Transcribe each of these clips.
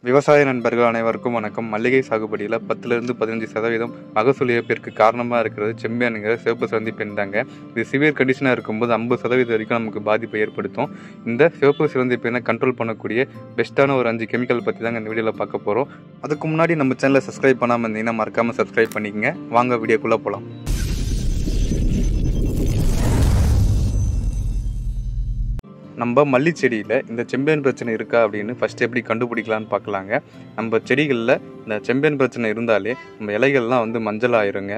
விவசாய நண்பர்கள் அனைவருக்கும் வணக்கம். மல்லிகை சாகுபடியில் 10லிருந்து 15% மகசூல் இழப்பிற்கு காரணமாக இருக்கிறது செம்பியானுங்கிற சிவப்பு சிவந்தி பெண் தாங்க. இது சிவியர் கண்டிஷனாக இருக்கும்போது 50% வரைக்கும் நமக்கு பாதிப்பை ஏற்படுத்தும். இந்த சிவப்பு சிவந்தி பெண்ணை கண்ட்ரோல் பண்ணக்கூடிய பெஸ்ட்டான ஒரு 5 கெமிக்கல் பற்றி தாங்க இந்த வீடியோவில் பார்க்க போகிறோம். அதுக்கு முன்னாடி நம்ம சேனலை சப்ஸ்கிரைப் பண்ணாமல் இருந்தீங்கன்னா மறக்காமல் சப்ஸ்கிரைப் பண்ணிக்கங்க. வாங்க வீடியோக்குள்ளே போகலாம். நம்ம மல்லி செடியில் இந்த செம்பியன் பிரச்சனை இருக்கா அப்படின்னு ஃபஸ்ட்டு எப்படி கண்டுபிடிக்கலான்னு பார்க்கலாங்க. நம்ம செடிகளில் இந்த செம்பியன் பிரச்சனை இருந்தாலே நம்ம இலைகள்லாம் மஞ்சள் ஆயிருங்க.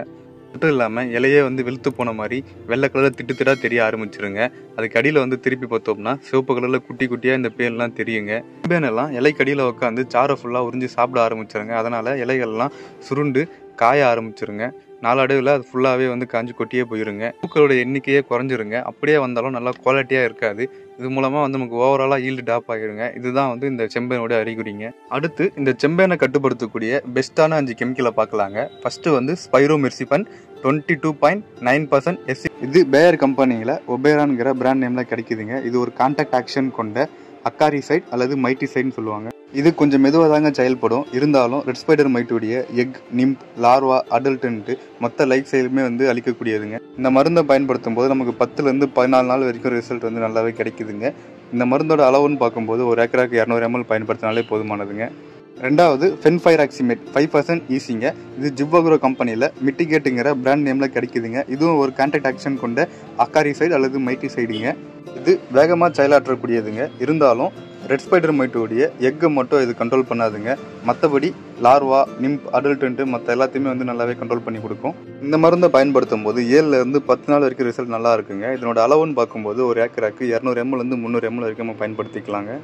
மட்டும் இல்லாமல் இலையே வெளுத்து போன மாதிரி வெள்ளை கலரில் திட்டு தெரிய ஆரம்பிச்சிருங்க. அதுக்கு அடியில் திருப்பி பார்த்தோம்னா சிவப்பு கலரில் குட்டி குட்டியாக இந்த பேர்லாம் தெரியுங்க. செம்பியனெல்லாம் இலைக்கடியில் உட்காந்து சாரை ஃபுல்லாக உறிஞ்சி சாப்பிட ஆரம்பிச்சிருங்க. அதனால் இலைகள்லாம் சுருண்டு காய ஆரம்பிச்சிருங்க. நாளடைவில் அது ஃபுல்லாகவே காஞ்சி கொட்டியே போயிருங்க. பூக்களோட எண்ணிக்கையே குறைஞ்சிருங்க. அப்படியே வந்தாலும் நல்லா குவாலிட்டியாக இருக்காது. இது மூலமாக நமக்கு ஓவராலாக ஈல்டு டாப் ஆகிருங்க. இதுதான் இந்த செம்பேனோட அறிகுறிங்க. அடுத்து இந்த செம்பேனை கட்டுப்படுத்தக்கூடிய பெஸ்ட்டான 5 கெமிக்கலை பார்க்கலாங்க. First spiromesifen 22.9% SC. இது பேயர் கம்பெனியில் ஒபேரான்கிற பிராண்ட் நேமில் கிடைக்குதுங்க. இது ஒரு கான்டாக்ட் ஆக்ஷன் கொண்ட அக்காரிசைட் அல்லது மைட்டிசைட்னு சொல்லுவாங்க. இது கொஞ்சம் மெதுவாக தாங்க செயல்படும். இருந்தாலும் ரெட் ஸ்பைடர் மைட்டுடைய எக், நிம்ப், லார்வா, அடல்ட்டுன்ட்டு மொத்த லைஃப் ஸ்டைலுமே அழிக்கக்கூடியதுங்க. இந்த மருந்தை பயன்படுத்தும் போது நமக்கு 10லேருந்து 14 நாள் வரைக்கும் ரிசல்ட் நல்லாவே கிடைக்குதுங்க. இந்த மருந்தோட அளவுன்னு பார்க்கும்போது ஒரு ஏக்கராக்கு 200 ml பயன்படுத்தினாலே போதுமானதுங்க. ரெண்டாவது ஃபென்ஃபைராக்சிமேட் 5% ஈஸிங்க. இது ஜிவ்வக்ரோ கம்பெனியில் மிட்டிகேட்டுங்கிற பிராண்ட் நேமில் கிடைக்குதுங்க. இதுவும் ஒரு கான்டாக்ட் ஆக்ஷன் கொண்ட அக்காரிசைடு அல்லது மைட்டிசைடுங்க. இது வேகமாக செயலாற்றக்கூடியதுங்க. இருந்தாலும் ரெட் ஸ்பைடர் மைட்டோடைய எக்கை மட்டும் இது கண்ட்ரோல் பண்ணாதுங்க. மற்றபடி லார்வா, நிம்ப், அடல்ட்டுன்ட்டு மற்ற எல்லாத்தையுமே நல்லாவே கண்ட்ரோல் பண்ணி கொடுக்கும். இந்த மருந்தை பயன்படுத்தும் போது 7லேருந்து 10 நாள் வரைக்கும் ரிசல்ட் நல்லா இருக்குங்க. இதனோட அளவுன்னு பார்க்கும்போது ஒரு ஏக்கராக்கு 200 ml 300 ml வரைக்கும் நம்ம பயன்படுத்திக்கலாங்க.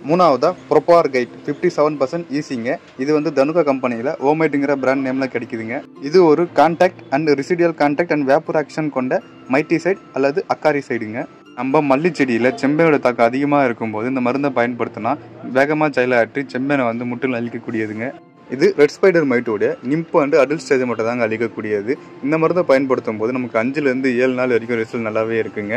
மூணாவதா ப்ரோபார்கைட் 57% ஈஸிங்க. இது தனுகா கம்பெனியில் ஓமைட்டுங்கிற பிராண்ட் நேமில் கிடைக்குதுங்க. இது ஒரு contact and residual contact and vapour action கொண்ட மைட்டிசைட் அல்லது அக்காரிசைடுங்க. நம்ம மல்லி செடியில் செம்பேனோட தாக்கம் அதிகமாக இருக்கும்போது இந்த மருந்தை பயன்படுத்தினா வேகமாக செயலாற்றி செம்பேனை முற்றிலும் அழிக்கக்கூடியதுங்க. இது ரெட் ஸ்பைடர் மைட்டோட நிம்ப் அண்ட் அடல்ட் ஸ்டேஜை மட்டும் தாங்க அழிக்கக்கூடியது. இந்த மருந்தை பயன்படுத்தும் போது நமக்கு 5லேருந்து 7 நாள் வரைக்கும் ரிசல்ட் நல்லாவே இருக்குங்க.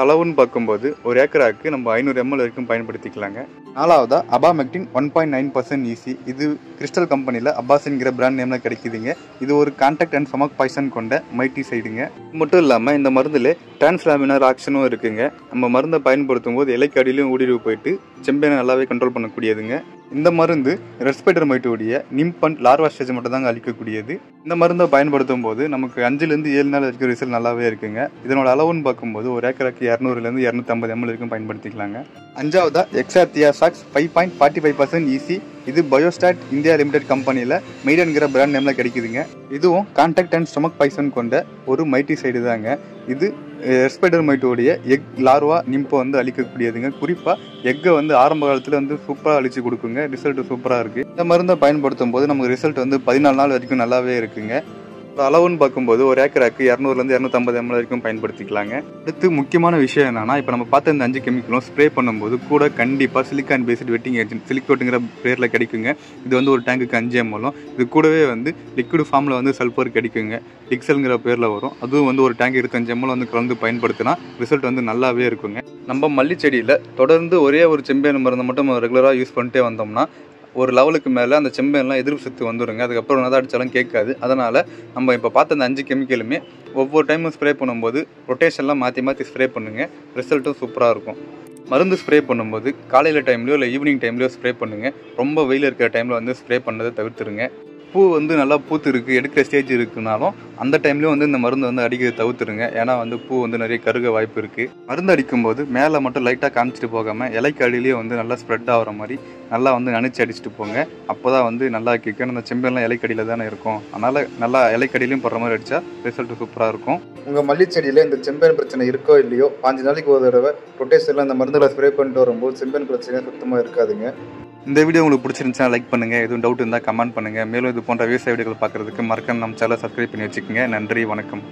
அளவுன்னு பார்க்கும்போது ஒரு ஏக்கராக்கு நம்ம 500 ml வரைக்கும் பயன்படுத்திக்கலாங்க. நாலாவதா அபாமெக்டின் 1.9% ஈஸி. இது கிறிஸ்டல் கம்பெனியில் அப்பாசின்கிற பிராண்ட் நேமில் கிடைக்குதுங்க. இது ஒரு கான்டாக்ட் அண்ட் ஸ்டொமக் பாய்சன் கொண்ட மைட்டிசைடுங்க. மட்டும் இல்லாமல் இந்த மருந்தில் டிரான்ஸ்லாமினார் ஆக்ஷனும் இருக்குங்க. நம்ம மருந்தை பயன்படுத்தும் போது இலைக்கு அடியிலையும் ஊடுருவி போயிட்டு செம்பேனை நல்லாவே கண்ட்ரோல் பண்ணக்கூடியதுங்க. இந்த மருந்து ரெட் ஸ்பைடர் மைட்டோடைய நிம்ப் அண்ட் லார்வா ஸ்டேஜ் மட்டும் தாங்க அழிக்கக்கூடியது. இந்த மருந்தை பயன்படுத்தும் போது நமக்கு 5லேருந்து 7 நாள் வரைக்கும் ரிசல்ட் நல்லாவே இருக்குங்க. இதனோட அளவுன்னு பார்க்கும்போது ஒரு ஏக்கராக்கு 200லேருந்து 250 ml வரைக்கும் பயன்படுத்திக்கலாங்க. அஞ்சாவதா எக்ஸாத்தியாசாக்ஸ் 5.45% ஈஸி. இது பயோஸ்டாட் இந்தியா லிமிடெட் கம்பெனியில் மெய்டன்கிற பிராண்ட் நேமில் கிடைக்குதுங்க. இதுவும் கான்டாக்ட் அண்ட் ஸ்டொமக் பாய்சன் கொண்ட ஒரு மைட்டிசைடு தாங்க. இது ரெஸ்பைடர் மைட்டோடைய எக், லார்வா, நிம்பை அழிக்கக்கூடியதுங்க. குறிப்பாக எக்கை ஆரம்ப காலத்தில் சூப்பராக அழிச்சு கொடுக்குங்க. ரிசல்ட் சூப்பராக இருக்குது. இந்த மருந்தை பயன்படுத்தும் போது நமக்கு ரிசல்ட் 14 நாள் வரைக்கும் நல்லாவே இருக்குங்க. அளவுன்னு பார்க்கும்போது ஒரு ஏக்கராக்கு 200லேருந்து 250 ml வரைக்கும் பயன்படுத்திக்கலாங்க. அடுத்து முக்கியமான விஷயம் என்னன்னா, இப்போ நம்ம பார்த்த இந்த 5 கெமிக்கலும் ஸ்ப்ரே பண்ணும்போது கூட கண்டிப்பாக சிலிக்கான் பேஸ்ட் வெட்டிங் ஏஜென்ட் சிலிக்கோட்டுங்கிற பேரில் கிடைக்குங்க. இது ஒரு டேங்குக்கு 5 ml. இது கூடவே லிக்விட் ஃபார்மில் சல்ஃபர் கிடைக்குங்க. டிக்சல்ங்கிற பேரில் வரும். அதுவும் ஒரு டேங்க் 25 ml கலந்து பயன்படுத்தினா ரிசல்ட் நல்லாவே இருக்குங்க. நம்ம மல்லி செடியில் தொடர்ந்து ஒரே ஒரு செம்பியன் மருந்தை மட்டும் ரெகுலராக யூஸ் பண்ணிட்டே வந்தோம்னா ஒரு லெவலுக்கு மேலே அந்த செம்பேன்லாம் எதிர்ப்பு சக்தி வந்துடுங்க. அதுக்கப்புறம் என்னதான் அடித்தாலும் கேட்காது. அதனால் நம்ம இப்போ பார்த்த அந்த 5 கெமிக்கலுமே ஒவ்வொரு டைமும் ஸ்ப்ரே பண்ணும்போது ரொட்டேஷன்லாம் மாற்றி ஸ்ப்ரே பண்ணுங்கள். ரிசல்ட்டும் சூப்பராக இருக்கும். மருந்து ஸ்ப்ரே பண்ணும்போது காலையில் டைம்லையோ இல்லை ஈவினிங் டைம்லையோ ஸ்ப்ரே பண்ணுங்கள். ரொம்ப வெயில் இருக்கிற டைமில் ஸ்ப்ரே பண்ணதை தவிர்த்துருங்க. பூ நல்லா பூத்து இருக்குது, எடுக்கிற ஸ்டேஜ் இருக்குனாலும் அந்த டைம்லேயும் இந்த மருந்து அடிக்கிறது தவிர்த்துருங்க. ஏன்னா பூ நிறைய கருக வாய்ப்பு இருக்குது. மருந்து அடிக்கும்போது மேலே மட்டும் லைட்டாக காமிச்சிட்டு போகாமல் இலைக்கு அடியிலேயே நல்லா ஸ்ப்ரெட் ஆகிற மாதிரி நல்லா நனைச்சி அடிச்சுட்டு போங்க. அப்போ தான் நல்லா கேட்க அந்த செம்பெல்லாம் இலைக்கடியில் தானே இருக்கும். அதனால் நல்லா இலைக்கடியிலையும் போடுற மாதிரி அடித்தா ரிசல்ட் சூப்பராக இருக்கும். உங்கள் மல்லி செடியில் இந்த செம்பேன் பிரச்சனை இருக்கோ இல்லையோ 5 நாளைக்கு ஒரு தடவை ரொட்டேஷனில் இந்த மருந்துகளை ஸ்ப்ரே பண்ணிட்டு வரும்போது செம்பேன் பிரச்சனை சுத்தமாக இருக்காதுங்க. இந்த வீடியோ உங்களுக்கு பிடிச்சிருந்துச்சுன்னா லைக் பண்ணுங்கள். எதுவும் டவுட் இருந்தால் கமெண்ட் பண்ணுங்கள். மேலும் இது போன்ற விவசாய வீடியோக்கள் பார்க்குறதுக்கு மறக்காம நம்ம சேனலை சப்ஸ்கிரைப் பண்ணி வச்சுக்கோங்க. நன்றி, வணக்கம்.